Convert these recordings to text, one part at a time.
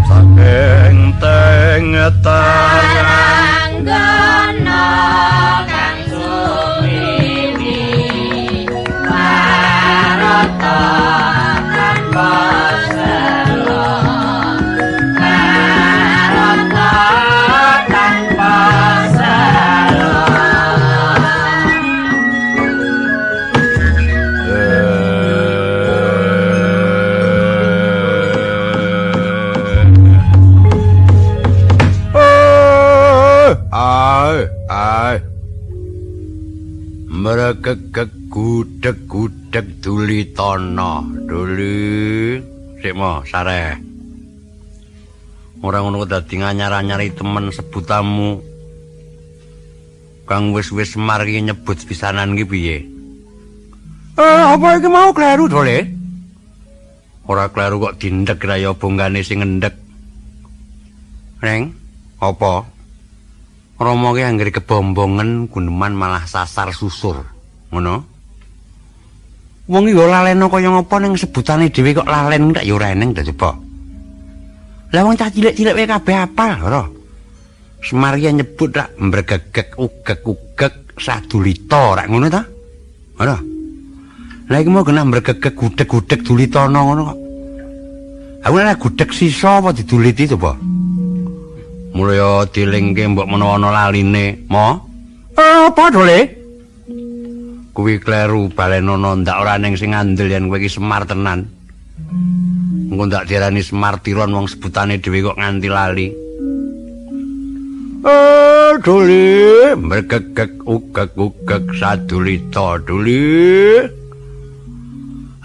saking teng Taranggono kang suwiwi Maroto tanpa selo Maroto tanpa selo Merekek gudeg-gudeg duli tono duli sik mo sareh ora ngono dadi nganyar-anyari temen sebutamu kang wis-wis semar iki nyebut pisanan iki piye apa iki mau kleru dole ora kleru kok dindek ra ya bonggane sing ngendhek Reng apa Romo ki anggere kebombongen guneman malah sasar susur. Ngono. Wong iki yo laleno kaya ngapa ning sebutane dhewe kok lalen tak yo ora eneng ta coba. Lah wong cah cilik-cilik wae kabeh apal ora. Semar ki nyebut rak mbregegek ugek-ugek sadulita rak ngono ta? Ora. Lah iki mau kena mbregegek gudeg-gudeg dulitana ngono kok. Aku nek gudeg sisa apa diduliti coba? Mulya dilingke mbok menawa ana laline, mo. Apa dole? Kuwi kleru balenono ndak ora ning sing ngandel yen kowe iki Semar tenan. Engko ndak diarani Semar Tiron wong sebutane dhewe kok nganti lali. Dole, mergegek ugek-ugek sadulita dole.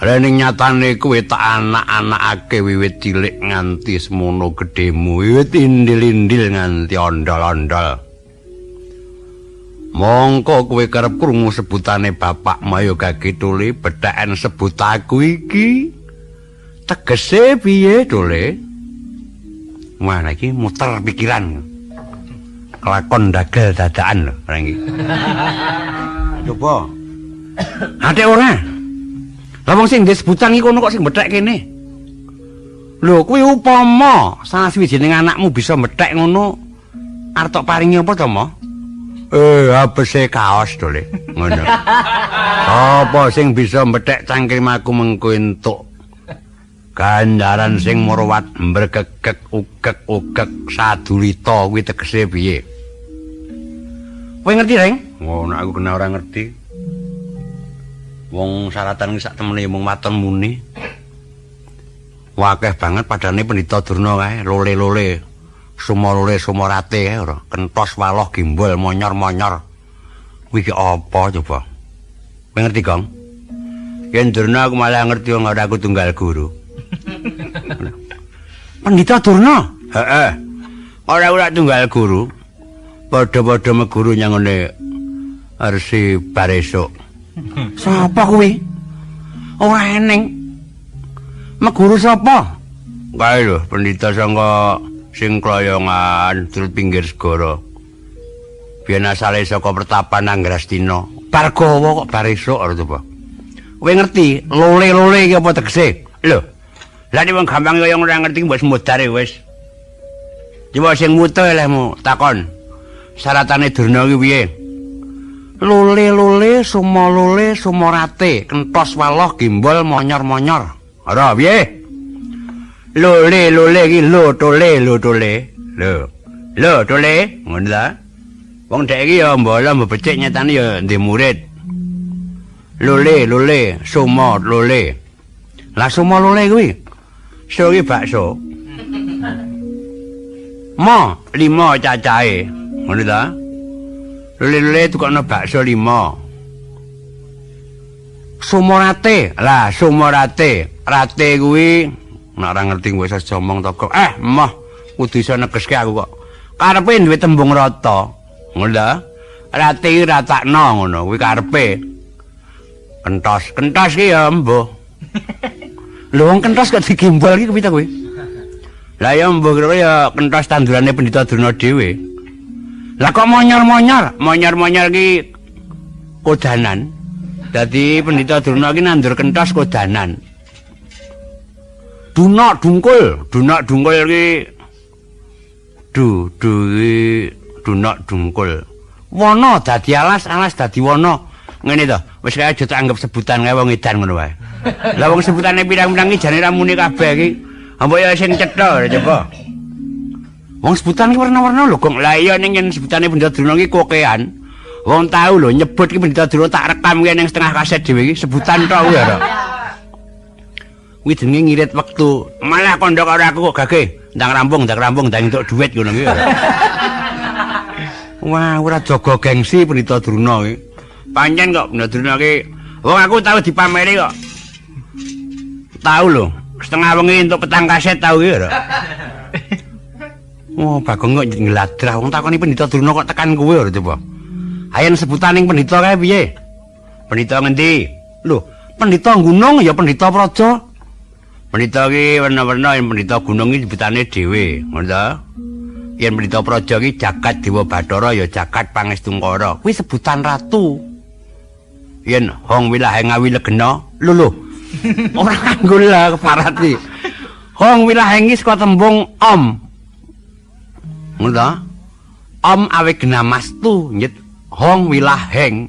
Rene nyatane kowe tak anak-anakake wiwit cilik nganti semono gedhemu, wiwit indil-indil nganti ondol-ondol. Mongko kowe kerep krungu sebutane bapakmu ya Gagituli betheken sebut aku iki. Tegese piye, Dole? Mana iki muter pikiran. Kelakon dagel dadakan lho, reng iki. Coba. Ate ora? Lah wong sing disebutan iki kono kok sing methek kene. Lho kuwi upama salah siwijining anakmu bisa methek ngono arep tok paringi apa to, Mo? Habese kaos Dole. Ngono. Apa sing bisa methek cangkem aku mengko entuk ganjaran sing murwat mbregegek ugek-ugek sadulita kuwi tegese piye? Kowe ngerti, Reng? Ngono aku kena ora ngerti. Wong syaratan sak temene mung waton muni. Wakeh banget padane Pendhita Durna kae, lole-lole, sumolole sumorate kae ora. Kentos waloh gimbol monyor-monyor. Kuwi ki apa coba? Kowe ngerti, Gong? Yen Durna aku malah ngerti wong ora aku tunggal guru. Pendhita Durna? Heeh. Ora tunggal guru. Padha-padha meguru nyang ngene Resi Baresuk. Sapa kuwi? Ora eneng. Meguru sapa? Kae lho, pendhita sangka sing kloyongan durut pinggir segara. Biyen asale saka Pertapan Anggrastina. Bargawa kok Baresuk ora to, Pak? Kowe ngerti lole-lole iki apa tegese? Lho. Lah nek wong gampang kaya ora ngerti mbok semodare wis. Coba sing mutu lehmu takon. Syaratane Durna ki piye? Lole-lole sumolole sumorate kentos waloh gimbol monyor-monyor. Ora piye? Lole-lole iki lho tole. Lho tole, ngono ta? Wong dhek iki ya mbola mbecik nyatane ya ndek murid. Lole, sumo lole. Lah sumo lole kuwi. So ki bakso. Mo 5 cacahe. Ngono ta? Lele tukokno bakso 5. Sumorate. Lah sumorate. Rate kuwi nek ora ngerti kowe iso omong to kok. Moh kudu iso negeske aku kok. Karepe duwe tembung rata. Ngono ta? Rate iki ratakno ngono kuwi karepe. Kentos ki ya mbuh. Lho wong kentos kok digimbol iki kepiye ta kowe? Lah ya mbuh kira ya kentos tandurane Pendhita Durna dhewe. Lah kok monyor-monyor ki kodanan. Dadi Pendhita Durna ki nandur kentos kodanan. Dunak dungkul iki dunak dungkul. Wana dadi alas dadi wana. Ngene to, wis kaya aja tak anggap sebutan kaya wong edan ngono wae. Lah wong sebutane pirang-pirang iki jane ra muni kabeh iki. Ambok ya sing cetha coba. Wong sebutan iki warna-warna lho, Gong. Lah iya ning yen sebutane Bendadruna iki kokean. Wong tau lho nyebut iki Bendadruna tak rekam ki ning setengah kaset dhewe iki sebutan tok kuwi ya. Kuwi jenenge ngirit wektu. Malah kandha karo aku kok gageh. Ndang rampung, ndang entuk dhuwit ngono kuwi. Wah, ora jaga gengsi Pendhita Druna iki. Pancen kok Bendadruna iki wong aku tau dipameri kok. Tau lho, setengah wengi entuk petang kaset tau iki ya. Oh, Bagong kok ngladrah wong takoni Pendhita Druna kok tekan kowe lho coba. Ayen sebutan ning pendhita kae piye? Pendhita ngendi? Lho, pendhita gunung ya pendhita praja. Pendhita iki werna-werna yen pendhita gunung iki sebutane dhewe, ngono ta? Yen pendhita praja iki jagat Dewa Bathara ya jagat Pangestungkara. Kuwi sebutan ratu. Yen Hong Wilaheng Awilegena, lho. Ora kanggo lah keparat iki. Hong Wilaheng iki saka tembung Om. Ngono ta? Om Awigena Mastu, nyet Hong Wilaheng.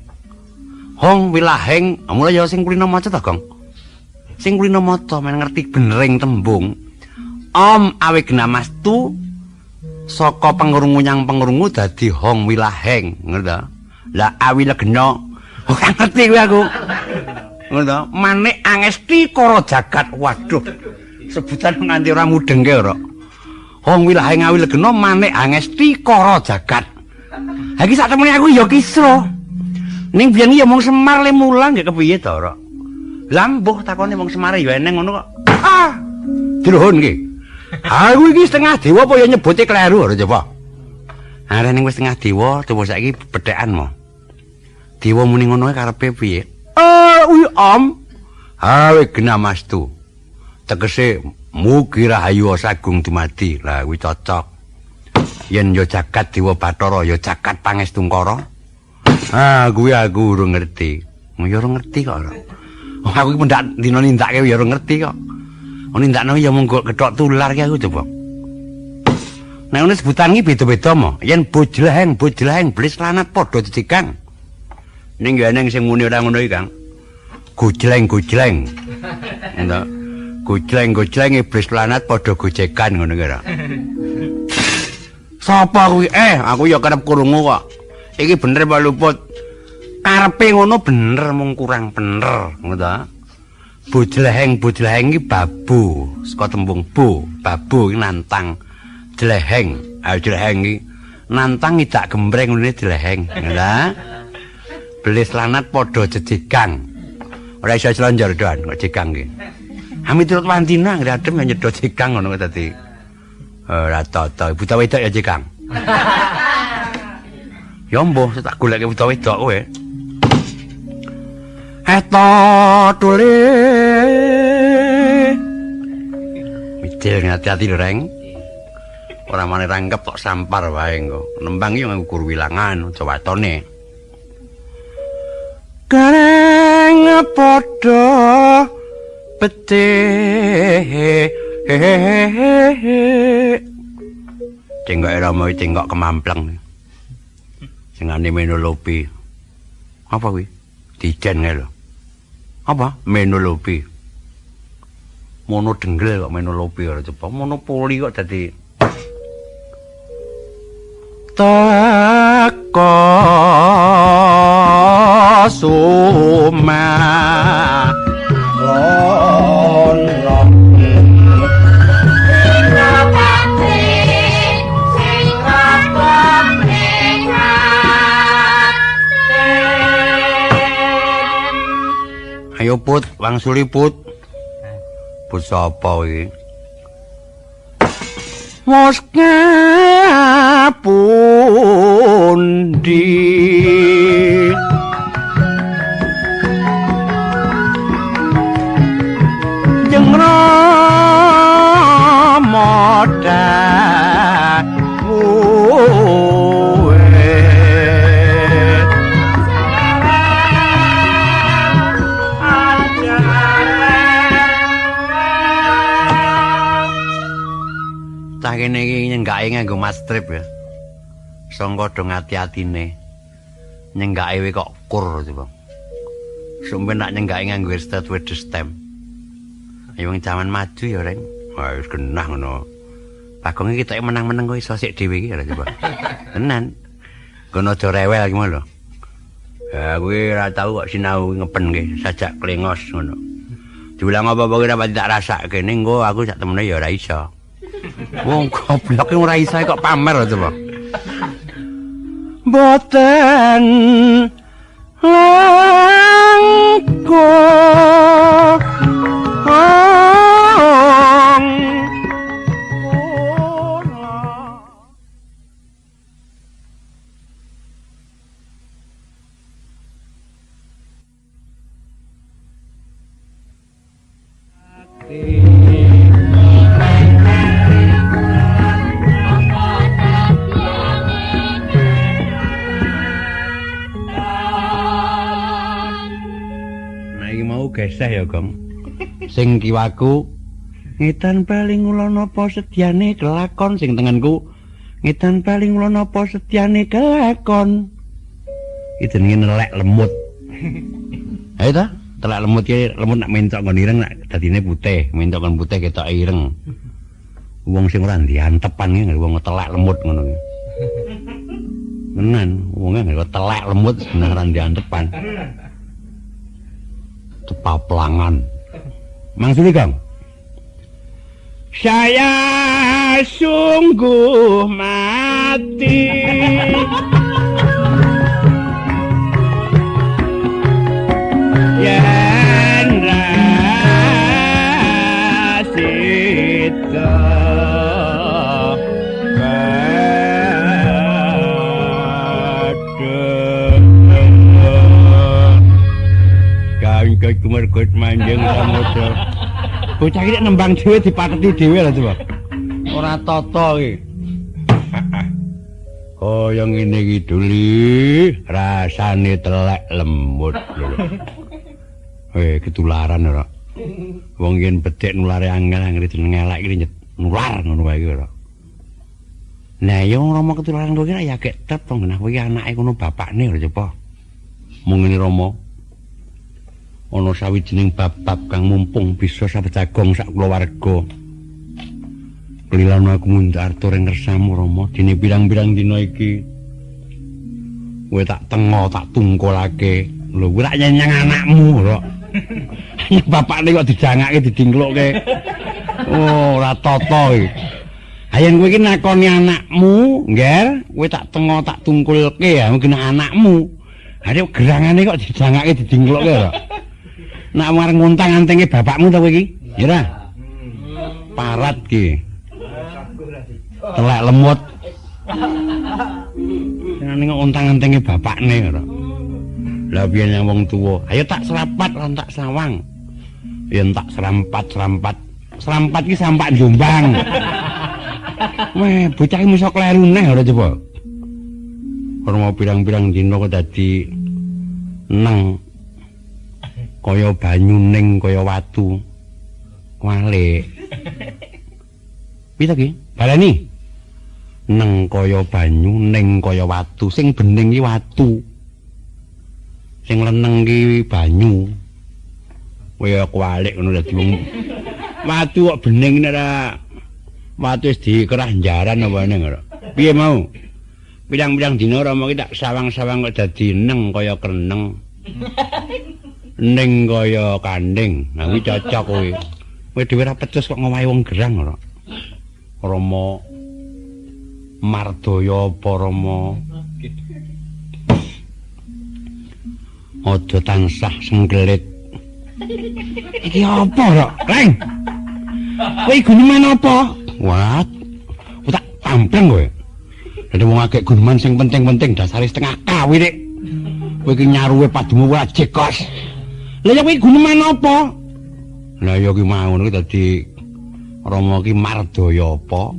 Hong Wilaheng, mulai ya sing kulino maca ta, Gong? Sing kulino maca men ngerti benering tembung. Om Awigena Mastu saka pengurungu nyang pengurungu dadi Hong Wilaheng, ngono ta? Lah Awilegena ora ngerti kuwi aku. Ngono ta? Manik Angesti Kara Jagat. Waduh. Sebutan nganti ora mudengke ora. Hong Wilaheng Awilegena Manik Angesti Kara Jagat. Ha iki sak temene aku ya kisra. Ning biyen ya wong Semar le mulang nggih kepiye to, Rok? Lah mbuh takone wong Semar ya eneng ngono kok. Ah! Diruhun iki. Aku iki setengah dewa apa ya nyebuti kleru ora coba. Arene wis setengah dewa, coba saiki bedhekan mo. Dewa muni ngono karepe piye? Uy Om. Awigena Mastu. Tegese mugi rahayu sagung dumadi. Lah kuwi cocok. Yen ya jagat Dewa Bathara ya jagat Pangestungkara. Ah, kuwi aku urung ngerti. Ya ora ngerti kok. Aku iki pendak dina nindakake ya ora ngerti kok. Nindakno ya mung kethok tular ki aku coba. Nek ngene sebutan iki beda-beda mo. Yen bojleheng, blis lanat padha jejegang. Ning ya eneng sing muni ora ngono iki, Kang. Gojleng. Entuk. Gojleng iblis lanat padha gojekan ngono ki ora. Sapa kuwi? Aku ya kerep krungu kok. Iki bener apa luput? Karepe ngono bener mung kurang bener, ngono ta? Bojleheng iki babu, saka tembung babu iki nantang. Jleheng, jleheng iki nantang idak gembreng ngene jleheng, ngono ta? Belis lanat padha jejegang. Ora iso slonjor doan kok jegang iki. Amiturut Wantina ngradem nyedot jegang ngono dadi. Ora tata, buta wedok ya jegang. Ya mbuh tak goleke buta wedok kowe. Eta tule. Midil ngati-ati lho, Reng. Ora mane rangkep tok sampar wae engko. Nembang iki nganggo gur wilangan aja watone. Gareng padha betih. Tenggok Rama iki tenggok kemampleng. Singane menolopi. Apa kuwi? Dijen kae lho. Apa? Menolopi. Mono denggel kok menolopi ora coba. Monopoli kok dadi Tako suma Ayo Put, wangsuli Put. Put sapa iki? Mos ngapundi. Jeng Rama Cah kene iki nyenggake nganggo mas strip ya. Sangka dong ati-atine. Nyenggake we kok kur coba. Sumpah nak nyenggake nganggo stet wedes stem. Ya wong jaman maju ya, Reng. Wah, wis genah ngono. Bagong iki ketoke menang-menang kok iso sik dhewe iki ya coba. Tenan. Kono aja rewel iki lho. Ya kuwi ora tau kok sinau ngepen ki, sajak klengos ngono. Diulang apa-apa kuwi ora tak rasake ning engko aku sak temene ya ora iso. Wong goblok ora iso kok pamer coba. Boten geseh ya, Gong. Sing kiwaku ngetan paling kula napa sedyane kelakon, sing tengenku ngetan paling kula napa sedyane kelakon. Iki jenenge nelek lemut. Ayo ta, telek lemut ki lemut nak mencok nggon ireng nak dadine putih, mencok nggon putih ketok ireng. Wong sing ora diantepan ki wong telek lemut ngono ki. Menan, wonge nggo telek lemut seneng ora diantepan. Tepaplangan. Maksudnya Kang? Saya sungguh mati. Yen rasita kumer-kumer manjing samudra. Bocah iki nembang dhewe dipateti dhewe lho coba. Ora tata iki. Kaya ngene iki Duli, rasane telek lemut lho. Ketularan ora. Wong yen bedhek nulare angel jeneng elek iki nular ngono wae iki ora. Nah, yo Rama ketularan kok iki ya gek tet to genah kowe anake kono bapakne lho coba. Mung ngene Rama. Ana sawijining bab-bab kang mumpung bisa sabejagong sak kulawarga. Kelilan aku mundarto ring kersamu Rama, dene pirang-pirang dina iki. Kowe tak tengo, tak tungkolake. Lho, kowe tak nyenyang anakmu, Rok. Bapakne kok dijangake didingklukke. Oh, ora tata iki. Ayen kowe iki nakoni anakmu, Ngger, kowe tak tengo, tak tungkulke ya, mungkin anakmu. Are gerangane kok dijangake didingklukke, Rok. Nak marang ngontang-antinge bapakmu ta kowe iki? Ya ora. Parat ki. Telek lemut. Seneng ngontang-antinge bapakne ora. Lah biyen yang wong tuwa, ayo tak serapat lan tak sawang. Yen tak serampat. Serampat ki sampak Jombang. Weh, bocah iki iso kleru neh ora coba. Ora mau pirang-pirang dina kok dadi neng kaya banyu ning kaya watu walik. Piye ta ki? Baleni. Neng kaya banyu ning kaya watu, sing bening ki watu. Sing leneng ki banyu. Kaya kwalik ngono dadi wong watu kok bening ora watu wis dikerah jaran apa ning ora. Piye mau? Pirang-pirang dina Rama ki tak sawang-sawang kok dadi neng kaya kreneng. Ning kaya kanding. Nah kuwi cocok kowe. Kowe dhewe ora pecus kok ngowahi wong gerang ora. Rama Mardaya apa Rama? Aja tansah sengkelit. Iki apa, Rok? Leng. Kowe guneman apa? Wat. Ku tak tampleng kowe. Dadi wong akeh guneman sing penting-penting dasare setengah kawi nek. Kowe iki nyaruwe padumu ora jekos. Lah ya kowe guneman apa? Lah ya ki mau ngono dadi Rama ki Mardaya apa?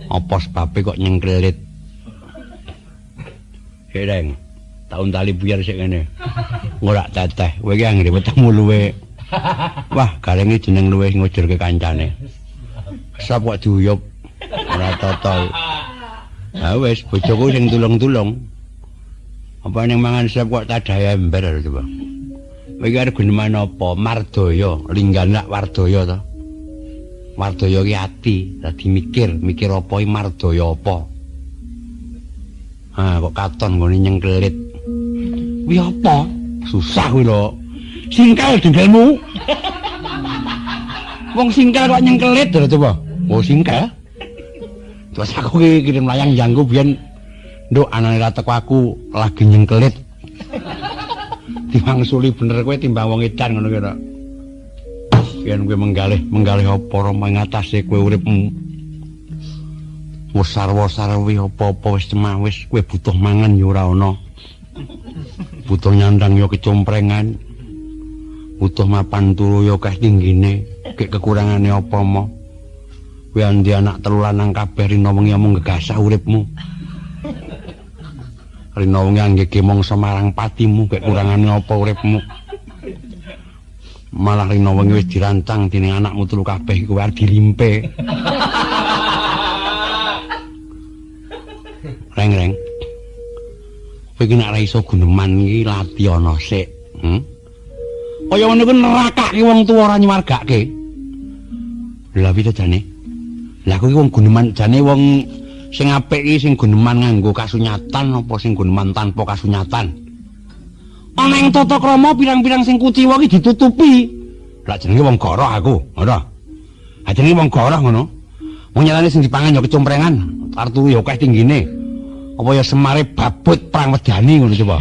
Apa sebabe kok nyengklelit? Hereng. Taun tali buyar sik ngene. Ora teteh, kowe iki anggere wetengmu luwe. Wah, garenge jeneng luwe ngujurke kancane. sop kok diuyup. Ora tata. Ha wis bojoku sing tulung-tulung. Apa ning mangan sop kok tadahe ember coba. Iki arep guneman apa? Mardaya, lingganak Wardaya to. Mardaya ki ati, dadi mikir apa iki mardaya apa. Ah kok katon nggone nyengkelit. Kuwi apa? Susah kuwi lho. Singkel dengkelmu. Wong singkel kok nyengkelit lho coba. Oh singkel. Terus aku ki kirim layang jangku biyen nduk anane ra teko aku lagi nyengkelit. Dimangsuli bener kowe timbang wong edan ngono kira. Yen kowe menggalih apa ora ngatasi kowe uripmu. Wosar-wosar kuwi apa-apa wis cemah wis kowe butuh mangan ya ora ana. Butuh nyandang ya kecomprengan. Butuh mapan turu ya akeh tinggine. Kek kekurangane apa mo. Kowe andi anak telu lanang kabeh rina wengi omong gegasah uripmu. Rina wengi anggege mangsa marang patimu kek kurangane apa uripmu. Malah rina wengi wis dirancang dening anakmu telu kabeh kowe arep dilimpe. Reng. Kowe iki nek ora iso guneman iki lati ana sik. Kaya ngono ku nerakake wong tuwa ora nyuwargake. Lha piye jane? Lah kowe wong guneman jane wong sing apik iki sing guneman nganggo kasunyatan apa sing guneman tanpa kasunyatan? Ana ing tata krama pirang-pirang sing kuciwa iki ditutupi. Lah jenenge wong goroh aku, ngono. Ha jenenge wong goroh ngono. Wong nyatane sing dipangan ya kecomprengan, artu ya akeh tinggine. Apa ya semare babut perang wedani ngono coba.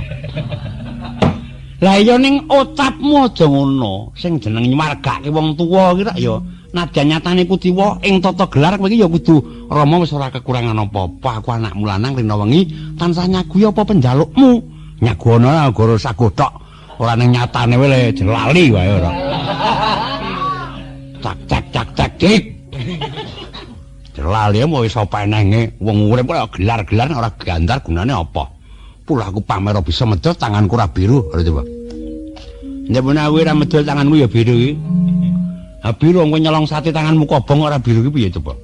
Lah ya ning ucapmu aja ngono, sing jeneng nyuwargake wong tuwa iki rak ya nadyan nyatane kuciwa ing tata gelar kowe iki ya kudu Rama wis ora kekurangan apa-apa, aku anakmu lanang rina wengi tansah nyaguhi apa penjalukmu. Nyagono gara sagothok, ora ning nyatane wae le jelali wae ora. Cak dik. Jelali mau iso penenge wong urip kok gelar-gelar ora gandar gunane apa? Pula aku pamer bisa medhot tanganku ora biru, coba. Nek menawa ora medhot tanganmu ya biru iki. Ha biru engko nyolong sate tanganmu kobong ora biru iki piye coba?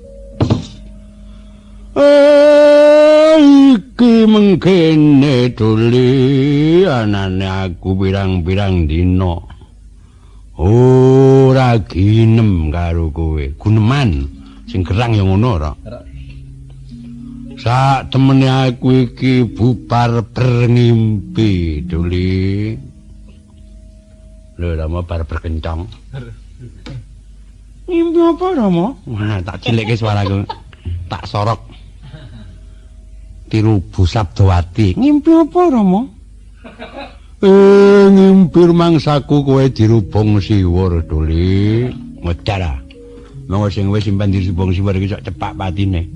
Iki mengkene duli anane aku pirang-pirang dina. Ora ginem karo kowe. Guneman sing gerang ya ngono ora. Sak temene aku iki bubar berngimpi duli. Lho Rama bar berkencang. Ngimpi apa Rama? Wah tak cilekke suaraku. Tak sorok. Tiru Bu Sabdawati. Ngimpi apa Rama? Ngimpi mangsaku kowe dirubung siwur duli. Ngedara. Monggo sing wis simpen dirubung siwur iki sok cepak patine.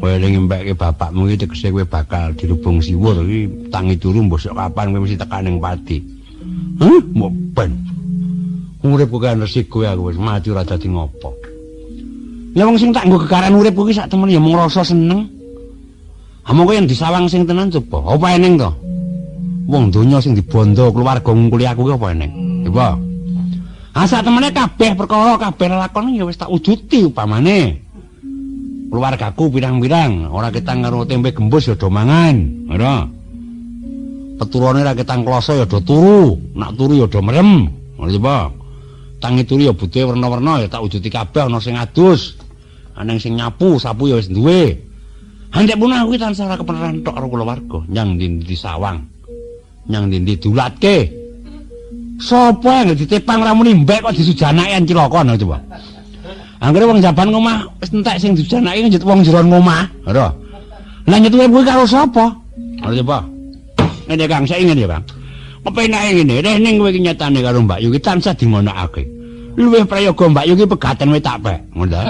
Kowe ning ngempeke bapakmu iki tegese kowe bakal dirubung siwur iki tangi turu mbosok kapan kowe mesti tekan ning pati. Mbok ben. Urip kok kan resiko aku wis mati ora dadi ngopo. Lah wong sing tak nggo gegaran urip kuwi sak temen ya mung rasa seneng. Among kowe yang disawang sing tenan coba. Apa eneng to? Wong donya sing dibondo keluarga kuliah aku ki apa eneng? Coba. Sak temene kabeh perkara kabeh lakon ya wis tak wujuti upamane. Keluargaku pirang-pirang, ora ketang karo tempe gembus ya do mangan, ngono. Peturane ra ketang kloso ya do turu, nak turu ya do merem, ngono coba. Tangi turu ya butuhe werna-werna ya tak wujuti kabeh ana sing adus. Ana sing nyapu, sapu ya wis duwe. Handek punah kuwi tansah ora kepeneran tok karo keluarga, nyang ndi sawang. Nyang ndi dulatke. Sapa yang ditepang ra muni mbek kok disujanake cilaka ngono coba. Anggere wong jaban ngomah wis entek sing dijanake njut wong jero ngomah, lho. Lah nyetuwe kuwi karo sapa? Lha coba. Ngene Kang, saya ingin ya Kang. Kepenake ngene, reh ning kowe iki nyatane karo Mbak Yu iki tansah dingonakake. Luwih prayoga Mbak Yu iki pegaten wis tak pek, ngono ta.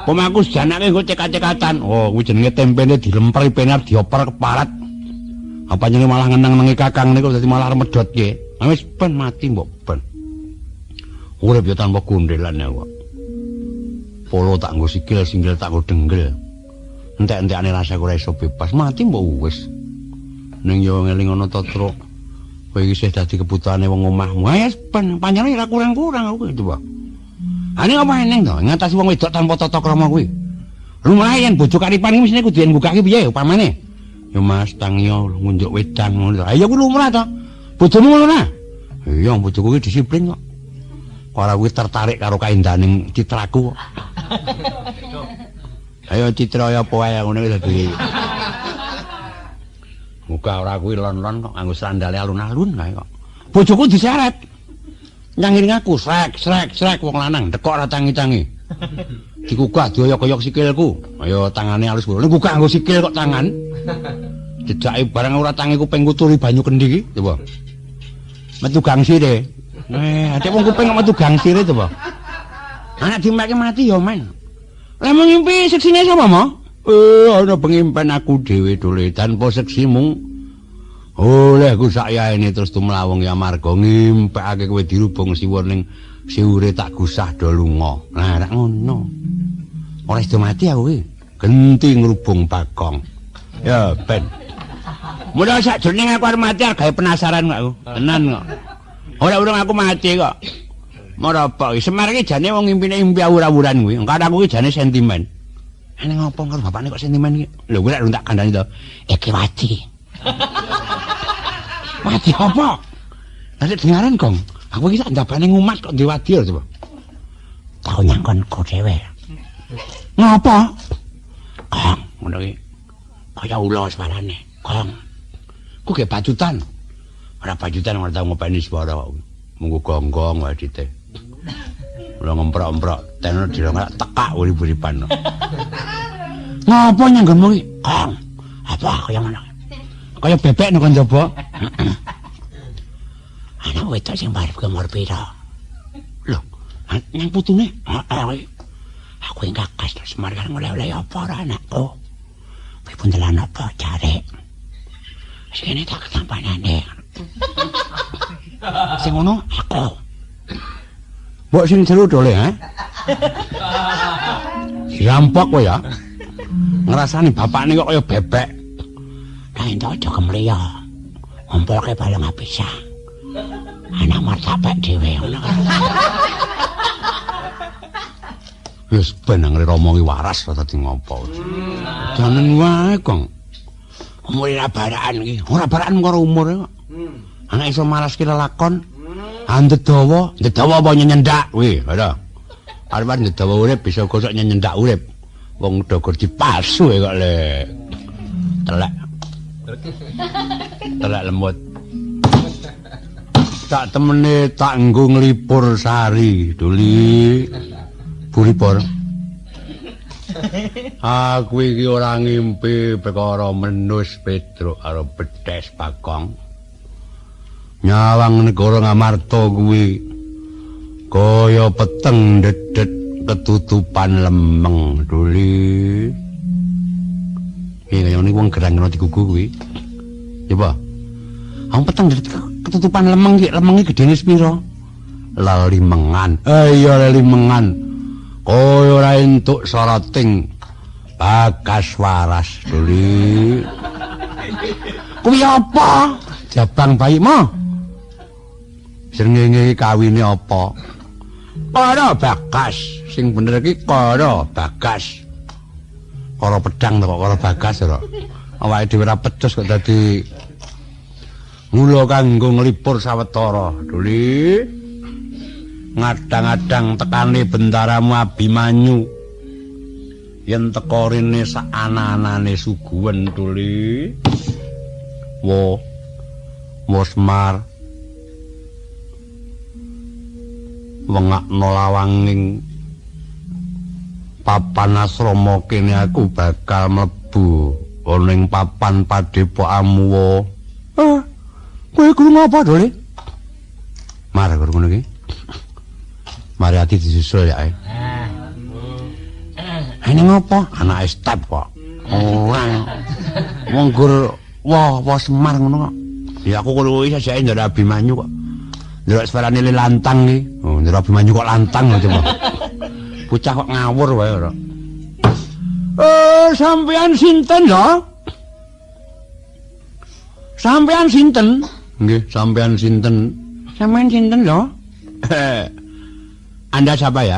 Pemaku janake nggo cekat-cekatan. Oh, kuwi jenenge tempene dilemperi penar dioper keparat. Apa jenenge malah ngeneng-nengi Kakang niku dadi malah medhotke. Wis ben mati mbok ben. Urip ya tanpa gondelan ya kok. Polo tak nggo sikil, singgil tak nggo denggel. Entek-entekane rasaku ora iso bebas, mati mbok wis. Ning yo ngeling ana tatra. Kowe iki isih dadi kebutuhane wong omahmu. Wis ben panjenengan ora kurang-kurang aku coba. Ane apa eneng to ngatasi wong wedok tanpa tata krama kuwi. Lumrah yen bojo karipan iki mestine kudu yen bukake piye upamane. Ya Mas tangiyo ngunjuk wedang ngono to. Ya kuwi lumrah to. Bojomu ngono ta? Iya bojoku kuwi disiplin kok. Ora kuwi tertarik karo kaendaning citraku kok. Ayo citra ya apa wae ngono dadi. Muga ora kuwi lon-lon kok nganggo sandale alun-alun kae kok. Bojoku diseret. Nyangir aku srek wong lanang dekok ora tangi-tangi. Dikugah dioyok-oyok sikilku. Ayo tangane alus bro. Ning gugah nggo sikil kok tangan. Jejake barang ora tangi kuping kuturi banyu kendi iki, coba. Metu gangsire. Ate wong kuping kok metu gangsire coba. Anak dimake mati ya, Men. Lah ngimpi seksine sapa, Mo? Ana pengimpen aku dhewe dole tanpa seksi mung oleh ku sakyaene terus tumlawung ya marga ngimpekake kowe dirubung siwur ning siure tak gusah do lunga. Nah, rak ngono. Ora iso mati aku kuwi. Genti ngrubung Bagong. Ya, Ben. Mudah sakjroning aku arep mati gawe penasaran kok aku. Tenan kok. Ora urung aku mati kok. Marapa Semar iki jane wong ngimpine impi awur-awuran kuwi. Engko aku iki jane sentimen. Ane ngopo karo bapakne kok sentimen iki? Lho kuwi lek tak kandhani to. Iki wati. Wati apa? Nek dengaran, Gong. Aku iki sak ndabane ngumat kok diwadi lho, coba. Tau nyangkonku dhewe. Ngapa? Kong, ngono iki. Kaya ula suarane. Kong. Ku ge bajutan. Ora bajutan ora tau ngopeni swara kok. Munggo gonggong wae dite. Ora ngemprok-emprok, tenor dirongak tekak urip-uripan. Ngapa nyanggonmu iki? Kong. Apa kaya ngono? Kaya bebek nang njaba. Anak wedok sing barep ke umur pira? Lho, nang putune? Heeh. Aku ing kakas terus marang oleh-oleh apa ora anakku? Kowe puntelan apa jare? Sing tak tampanane. Sing ngono aku. Mbok sing jero dole, ha? Rampok kowe ya. Ngrasani bapakne kok kaya bebek. Nah, entuk aja kemliya. Ngumpulke balung apisah. Anak martabak dhewe ngono. Wis ben nang Rama ki waras dadi ngopo. Janen wae, Kong. Umure ra baraan iki. Ora baraan karo umure kok. Anak iso maraske lelakon. Ndedawa apa nyendak kuwi, lho. Arep ndedawa urip bisa gosok nyendak urip. Wong dogur dipasu kok le. Telek lemut. Tak temene tak nggo nglipur sari, Duli. Buripur. Aku iki ora ngimpi perkara menus Petruk karo Bedes Bagong. Nyawang negara Ngamarta kuwi kaya peteng dedet ketutupan lemeng, Duli. Kaya ngene wong gerang kena digugu kuwi. Coba. Wong peteng dedet ketutupan lemeng iki, lemenge gedene sepira? Lelimengan. Iya lelimengan. Kaya ora entuk soroting Bagas waras, Duli. Kuwi apa? Jabang bayi mo. Srengenge kawine apa? Kara Bagas. Sing bener iki kara Bagas. Kara pedang to kok kara Bagas to. Awake dhewe ora pecus kok dadi mula kanggo nglipur sawetara, Duli. Ngadang-adang tekane bentaramu Abimanyu. Yen teka rene sak ana-anane suguwen, Duli. Semar. Wengakno lawanging papan asrama kene aku bakal mlebu ana ing papan padepokanmu. Kowe krungu apa, Dole? Mare ngono iki. Mari ati disusul ya. Ini ngopo? Anak step kok. Ora. Wong gur wah Semar ngono kok. Ya aku kuwi sajake ndara Abimanyu kok. Ndelok suarane lantang iki. Oh, ndara Abimanyu kok lantang lho coba. Bocah kok ngawur wae ora. Sampean sinten lho? Sampean sinten? Nggih, sampean sinten? Sampean sinten lho? Anda siapa ya?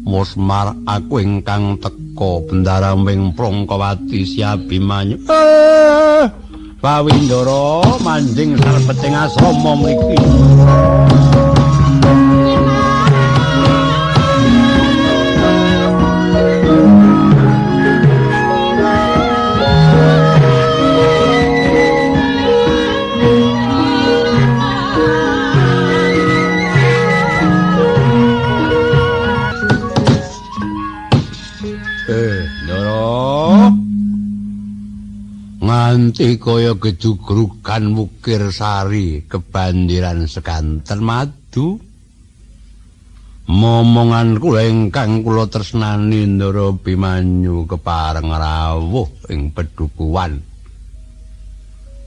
Musmar aku ingkang teka bendaraming Prangkawati Si Abimanyu. Pawindara manjing salebeting asrama mriki. Nganti kaya gedugrukan wukir sari kebandiran sekanten madu momongan kula ingkang kula tresnani Ndara Bimanyu kepareng rawuh ing Pedukuhan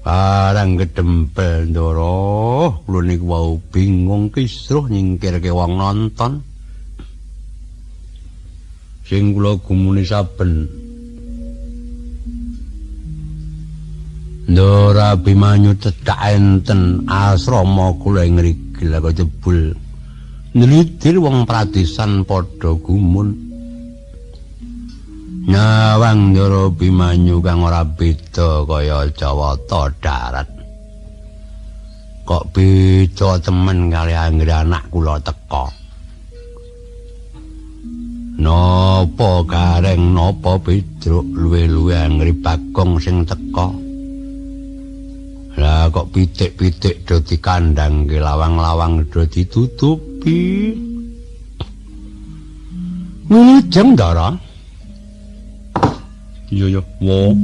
barang gedempel Ndara kula niku wau bingung kisruh nyingkirke wong nonton sing kula gumuni saben Ndara Bimanyu cedhak enten asrama kula ing mriki lha kok jebul nlidir wong pradesan padha gumun nyawang Ndara Bimanyu kang ora beda kaya Jawata darat kok beda temen kali anggere anak kula teka napa gareng napa Pedruk luwe-luwe anggere Bagong sing teka lah kok pitik-pitik do dikandhangke lawang-lawang do ditutupi. Wilujeng Ndara. Iya ya, wo.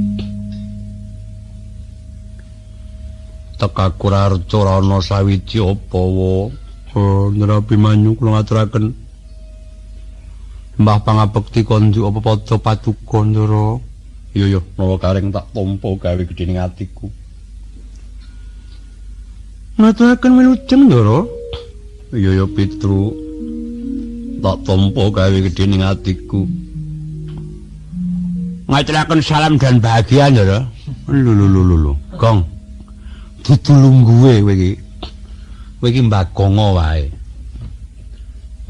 Teka Kurarca Rana sawiji apa wo? Ndara Bimanyu kula ngaturaken. Mbah pangabekti konjuk apa padha paduka Ndara. Iya ya, mawa kareng tak tampa gawe gedhening atiku. Ngaturaken wilujeng Ndara. Iya ya Petru. Tak tampa gawe gedhening atiku. Ngaturaken salam dan bahagia Ndara. Lho. Gong. Ditulungguwe kowe iki. Kowe iki mbagonga wae.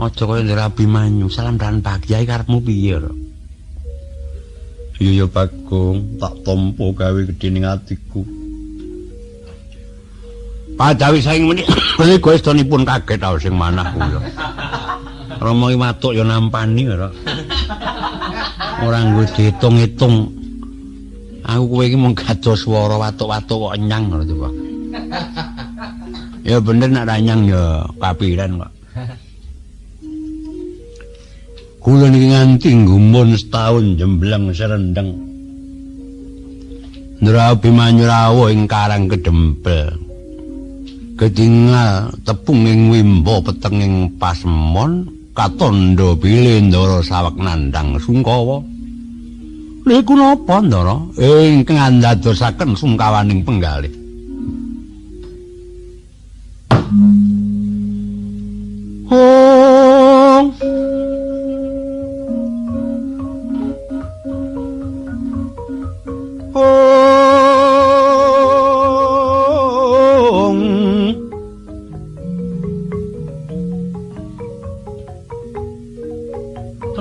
Aja kaya Ndara Bimanyu, salam dan bahagia iki karepmu piye, Ra? Iya ya Bagong, tak tampa gawe gedhening atiku. Padawi saing menika estunipun kaget tau sing manah kula. Rama iki matuk ya nampani ora. Ora nggo diitung-itung. Aku kowe iki mung gadah swara watuk-watuk kok enyang ngono to, Pak. Ya bener nek ra enyang ya kapiran kok. Kula niki nganti gumun setahun jembleng serendeng. Ndara Bimanyu rawuh ing Karang Kedempel. Ketingal tepung ing wimba peteng ing Pasemon katandha bilih Ndara saweg nandhang Sungkawa. Niku napa Ndara? Ingkang ndadosaken sungkawaning penggalih.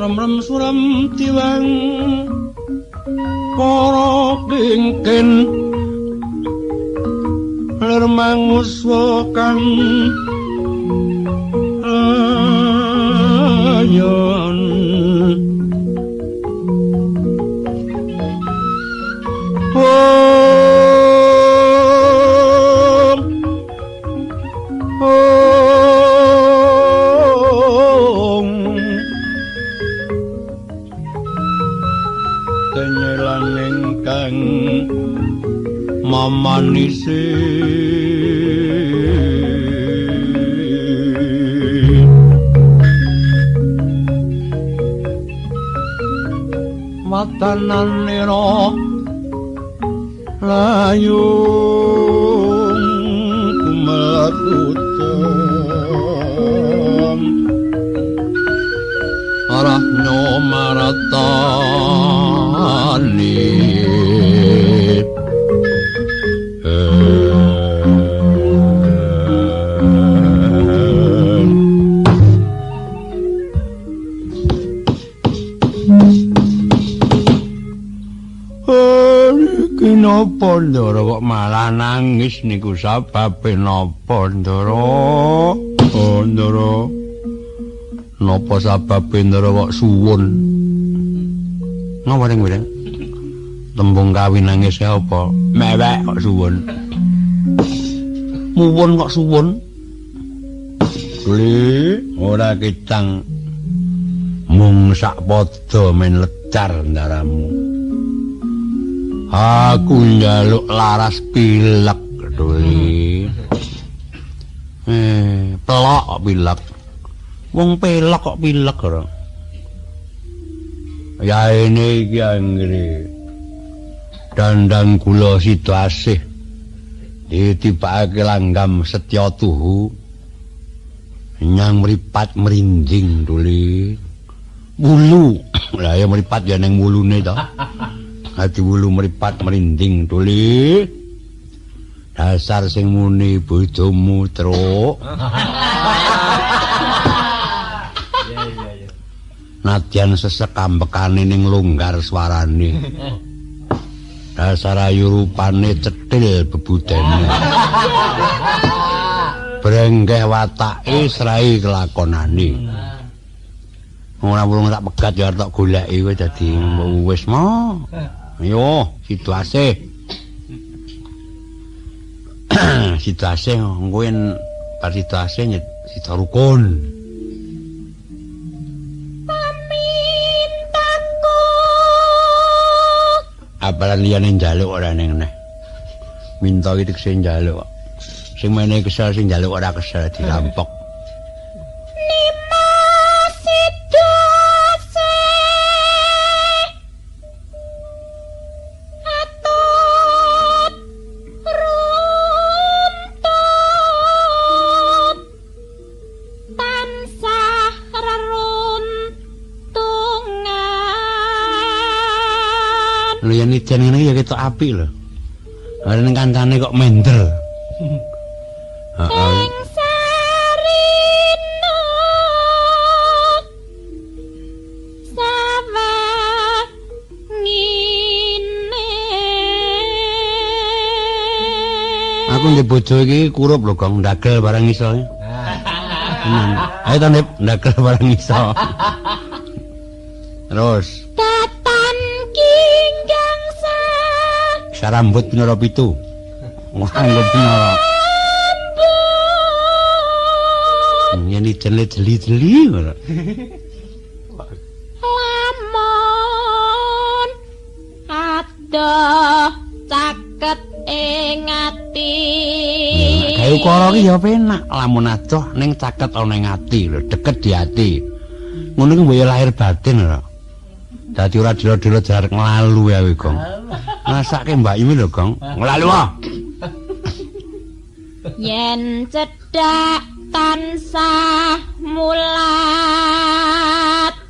Rem suram tiwang para kengken ler manguswa kang ayon mamanise matananira layung kumlakutan arahnya maratani napa Ndara kok malah nangis niku sababe napa Ndara? Oh Ndara. Napa sababe Ndara kok suwun? Ngapa ning wireng? Tembung kawin nangis apa? Mewek kok suwun. Muwun kok suwun? Li, ora kecang. Mung sak padha men lecar ndaramu. Aku njaluk laras pilek, Duli. Pelok kok pilek. Wong pelek kok pilek ora. Ya ini iki anggere. Dandang kula sida asih. Ditibakake langgam setya tuhu. Nyang mripat merinding, Duli. Wulu. Lah ya mripat ya ning wulune to. Ati wulu mripat merinding, Duli. Dasar sing muni bojomu, Truk. Nadyan sesek ambekane ning longgar swarane. Dasar ayu rupane cetil bebudene. Brenggeh watake srai kelakonane. Ora wong tak pegat ya tak goleki kowe dadi wis mo. Yo, situasi. Situasi kowe bar situasi nyet sita rukun. Pamintaku. Apalan liyane njaluk ora ning neh. Minta iki tekse njaluk. Sing meneh kesel sing njaluk ora kesel dirampok. Yen ijen ngene ya ketok apik lho. Are ning kancane kok mendel. Heeh. Aku ndek bojo iki kurup lho, Gong, ndagel barang iso. Ayo to, Nip, ndagel barang iso. Terus sarambut pinara 7. Nganggo pinara. Yen ijene jeli-jeli ngono. Lamun adoh caket ing ati. Gawe ukara iki ya penak, lamun adoh ning caket ana ing ati lho, deket di ati. Ngono ku mbok lahir batin lho. Dadi ora dilo-dilo jar nglalu ya kowe, Gong. Masake Mbak Yumi lho, Gong. Nglalu ah. Yen cedhak tansah mulat.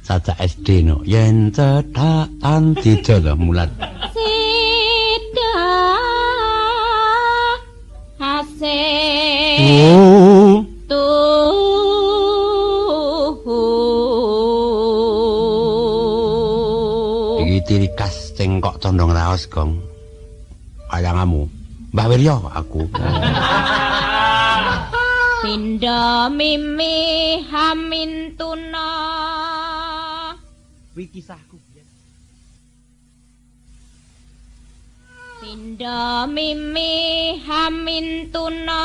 Sajak SD no. Yen cedhak tan dija lho mulat. Sida asih. Oh. Iki tirikas sing kok condong raos, Gong. Kayangamu. Mbah Wirya aku. Pindha mimi hamintuna. Kuwi kisahku biyen. Pindha mimi hamintuna.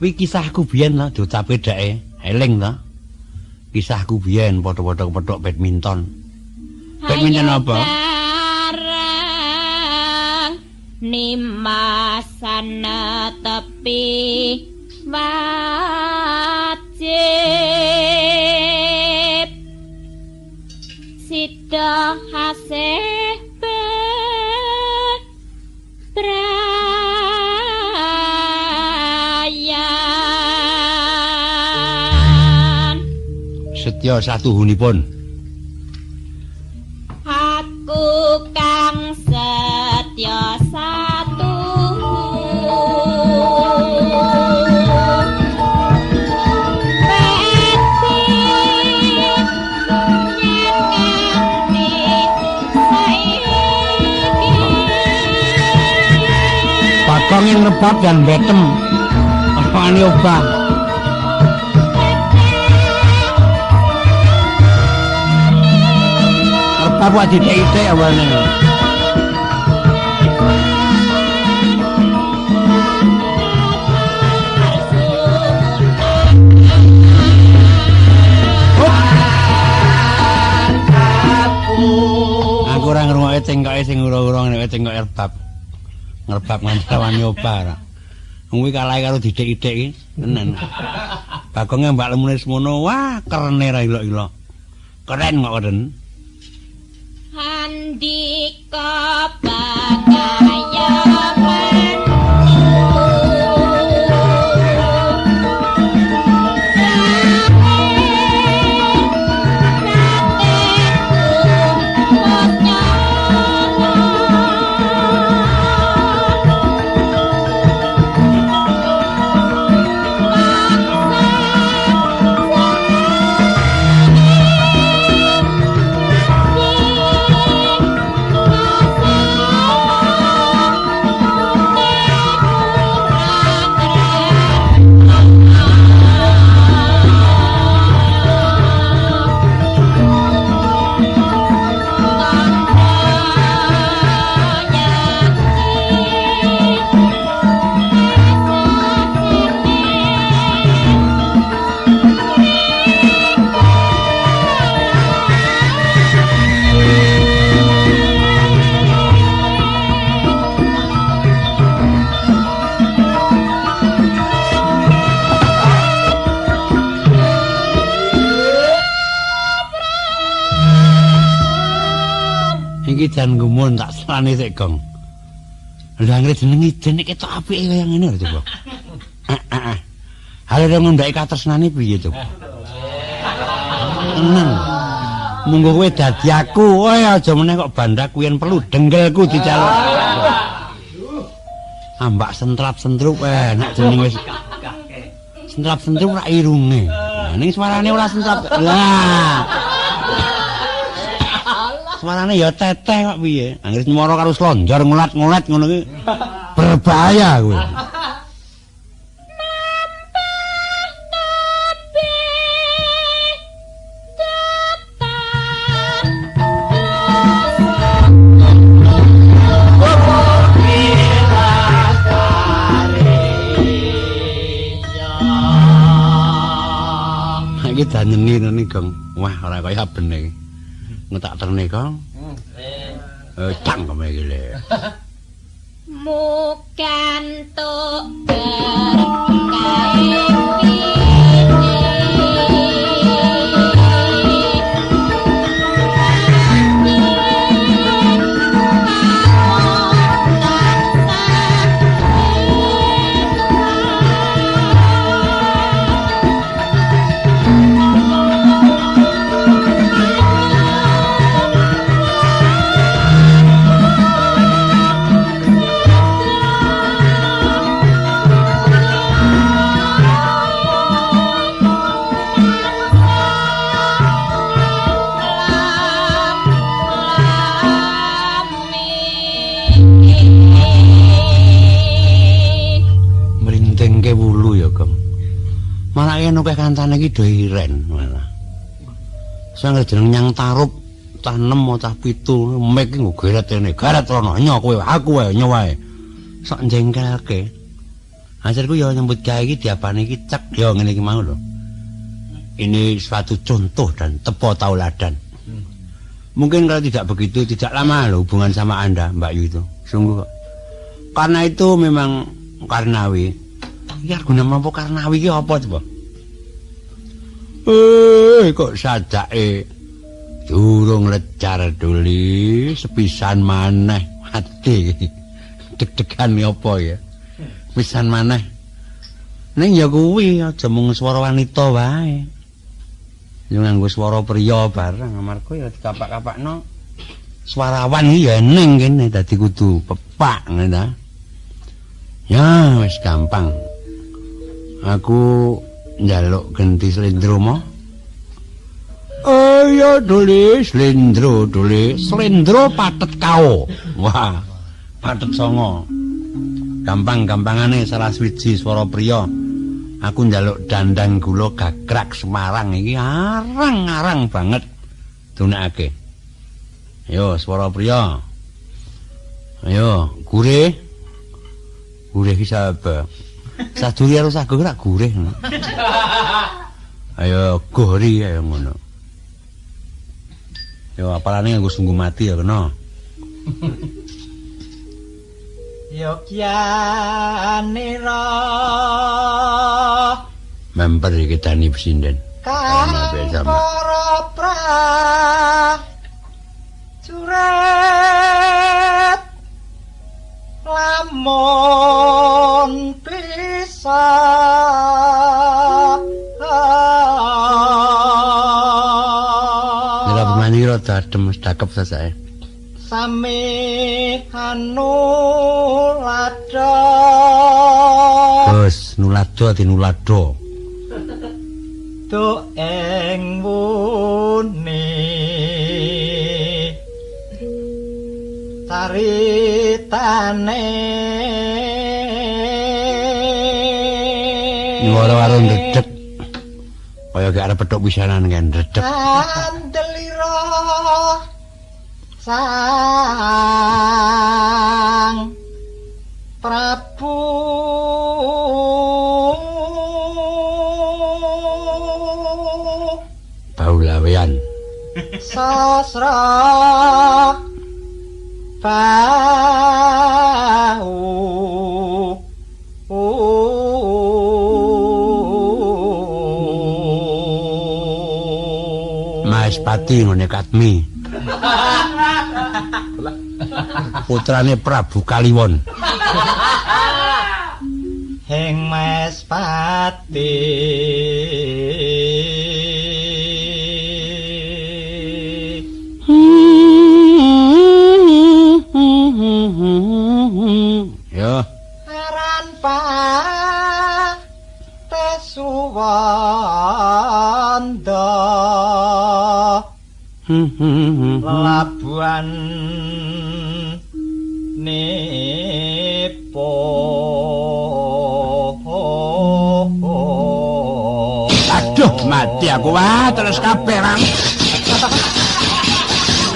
Kuwi kisahku biyen lho diucape dheke. Eling to. Kisahku biyen padha-padha kepethuk badminton. Badminton apa? Nimasana tepi wajib sida hasih bebrayan Setya satuhunipun. Aku kang setya satu ngebab dan betem. Wani obah. Ngebab wae ditek-itek awane. Aku ora ngrungokke cengkoke sing ura-ura nek cengkok erbab. Ngerbab nganti wani obah. Kuwi kalahe karo didek-idek iki tenan. Bagonge mbak lemune semono, wah kerene ra ilok-ilok. Keren kok keren. Handika bagaya iki jan gumun tak selane sik, Gong. Lah anggere jeneng Ijen iki ketok apike kaya ngene lho, coba. Hale rong ndake katresnane piye, coba? Tenang. Munggo kowe dadi aku, aja meneh kok bandak kuyen perlu denggelku dicalok. Ambak sentrap-sentrup nek jeneng wis sentrap-sentrup ra irunge. Nah ning suarane ora sentrap. Lah. Suarane ya teteh kok piye? Anggere nyemara karo slonjor ngulat-ngulat ngono ki. Berbahaya kuwi. Iki danyeni ngene, Gong. Wah, ora kaya bene. Ngetak terne, Gong. Cangkeme iki le. Mukantuk berkae Malake nukeh kancane iki do iren malah. Sing jeneng Nyang Tarup cah 6 cah 7 mek iki geret kene. Garet rono nyo kowe aku wae nyo wae. Sok jengkelke. Hasilku ya nyambut gawe iki diapane iki cek ya ngene iki mau lho. Ini suatu contoh dan tepo tauladan. Mungkin kalau tidak begitu tidak lama loh hubungan sama Anda Mbak Yu itu. Sungguh kok. Karena itu memang Karnawi. Iki argune mampu Karnawi iki apa coba? Kok sajake durung lecar duli sepisan maneh ati. Deg-degan apa ya? Pisan maneh. Ning ya kuwi aja mung swara wanita wae. Ya nganggo swara priya bareng amarga ya dikapak-kapakno. Swarawan iki ya ning kene dadi kudu pepak ngene ta. Ya wis gampang. Aku njaluk genti slendro mo. Ya dole slendro dole. Slendro patet kao. Wah, patet songo. Gampang-gampangane salah swiji swara priya. Aku njaluk dandang gula gagrak Semarang iki arang-arang banget dunekake. Ayo swara priya. Ayo, gurih. Gurih iki sapa? Saduri karo sago ora gurih. Ayo gori ayo ngono. Yo apalane nganggo sungguh mati ya kena. Yogyanira Member iki Dani Pesinden. para prajurit lamun bisa Ora bermani rada adem dakep sasae. sami anulada Bos, nulado ati nulado. tu ing wuni caritane Waro-waro ndredeg. Kaya gak arep petuk pisanan kan ndredeg. andelira sang Prabu Baulawean. sasra bau Maespati ngene Katmi. Putrane Prabu Kaliwon. Heng Maespati Yo, aran Tesuwanda Labuan Nepo Aduh, mati aku. Wah, terus kabeh, Rang.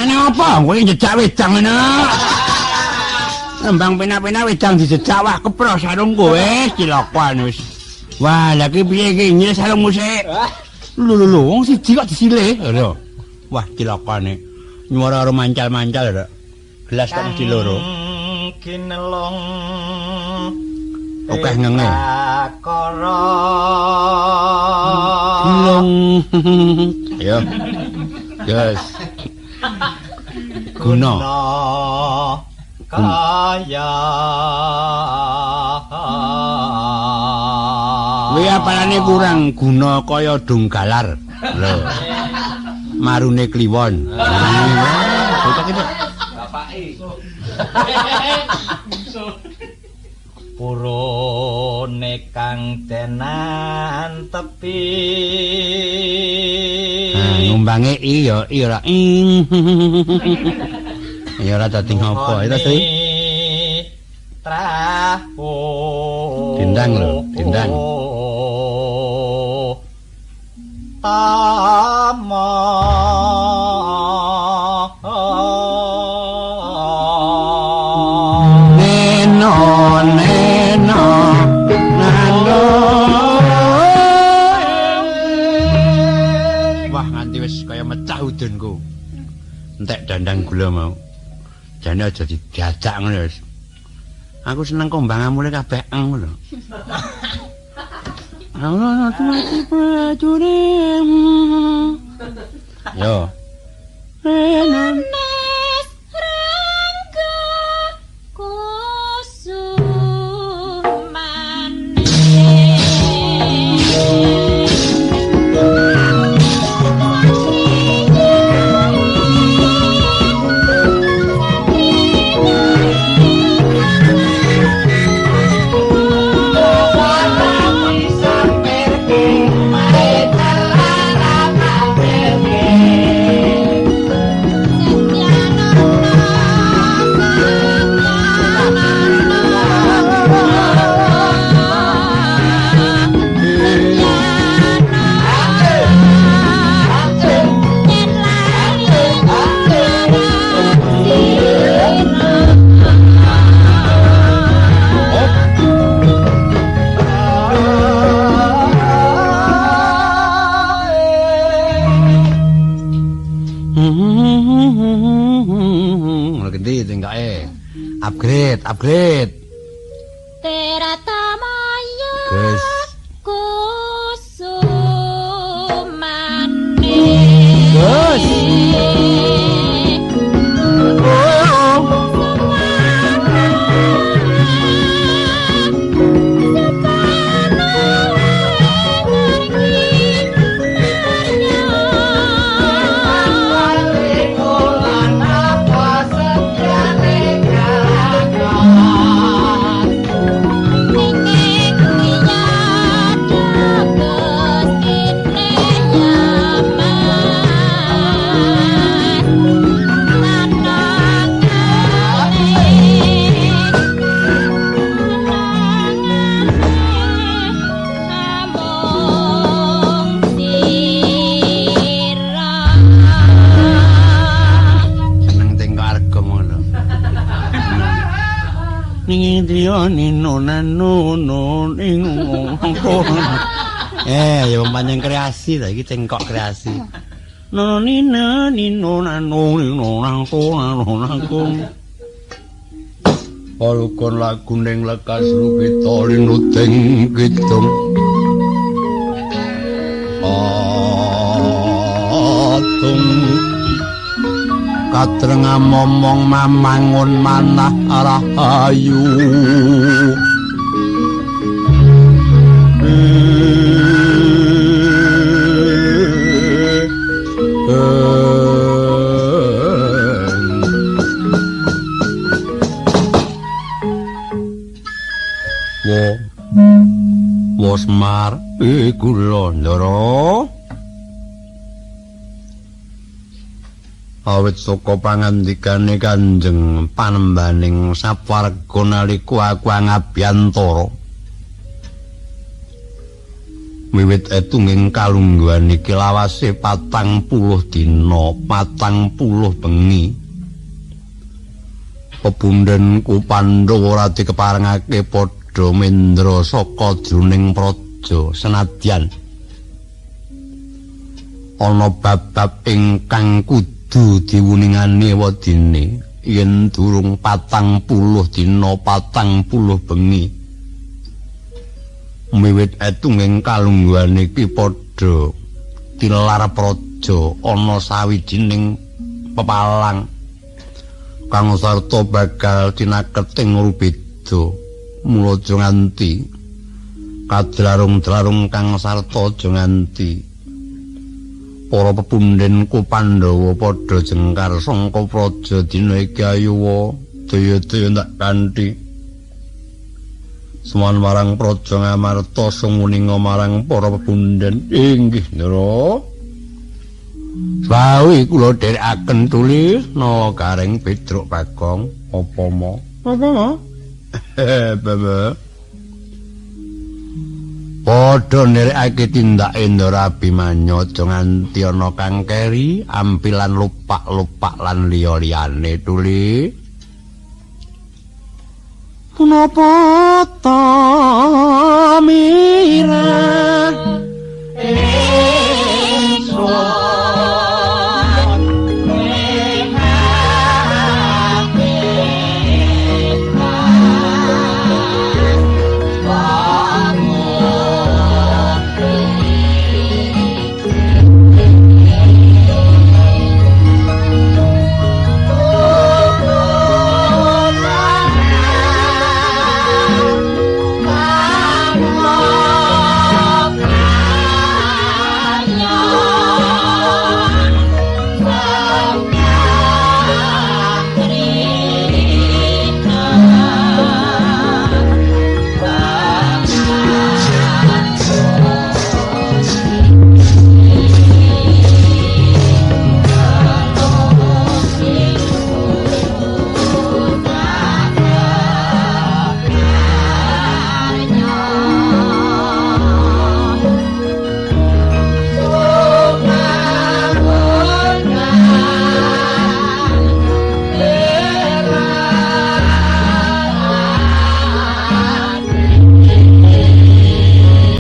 Ini apa? Kowe jejak wedang ngene. Nembang pena-pena wedang dijejak wah kepro sarungku wis cilokan wis. Wah, lha ki piye iki nyil sarung musik. Lho, wong siji kok disilih. Lho. Wah, cilokane. Nyuara karo mancal-mancal lho. Gelas kok mesti loro. Kinelong Okeh ngenge. Kara Gulung. Ayo. Yes. Guna. Kaya Kuwi apalane kurang guna kaya dunggalar. Lho. Marune kliwon. Bocah iki. Purone kang tenan tepi Ngumbange i ya i ora ing. Ya ora dadi ngopo itu sih. Trapo Dindang lho, dindang. Tama Neno neno nano. Wah nganti wis kaya mecah udunku. Entek dandang gula mau. Jane aja diajak ngono wis. Aku seneng kombangan mulai kabeh ngono. Allah mati prajurit. Yo. Nes rangga kusuman Sampai ke mai telah Kreasi tingkake. Upgrade. Teratamaya Wis. kusumane. Wis. Ning dioni nonano ning ya pancen kreasi ta iki cengkok kreasi. Nonina ninonano ninonangko. Palukon lagu ning lekas rupita linuding kidung. Atung katreng momong mamangun manah rahayu wo Semar iku lho Ndara. Awit saka pangandikane Kanjeng Panembaning Sapwarga nalika aku ngabiyantara. Wiwit etunging kalungguhan iki lawase 40 dina, 40 bengi. Pepundhenku Pandhawa ora dikeparengake padha mendra saka jroning praja senadyan ana bab-bab ingkang kudu diwuningane wadine yen durung 40 dina 40 bengi miwit etunging kalungguhan iki padha tilar praja ana sawijining pepalang kang sarta bakal tinaketing rubeda mula aja nganti kadlarung-dlarung kang sarta aja nganti para pepundhenku Pandhawa padha jengkar sangka praja dina iki ayuwa daya-daya ndak kanthi suwan marang praja Ngamarta sumuninga marang para pepundhen inggih Ndara sawi kula dherekaken tuli nawa gareng Pedruk Bagong apa mo Baba padha nerekake tindake Ndara Abimanyu aja nganti ana kang keri ampilan lupak-lupak lan liya-liyane tuli Punapa ta mira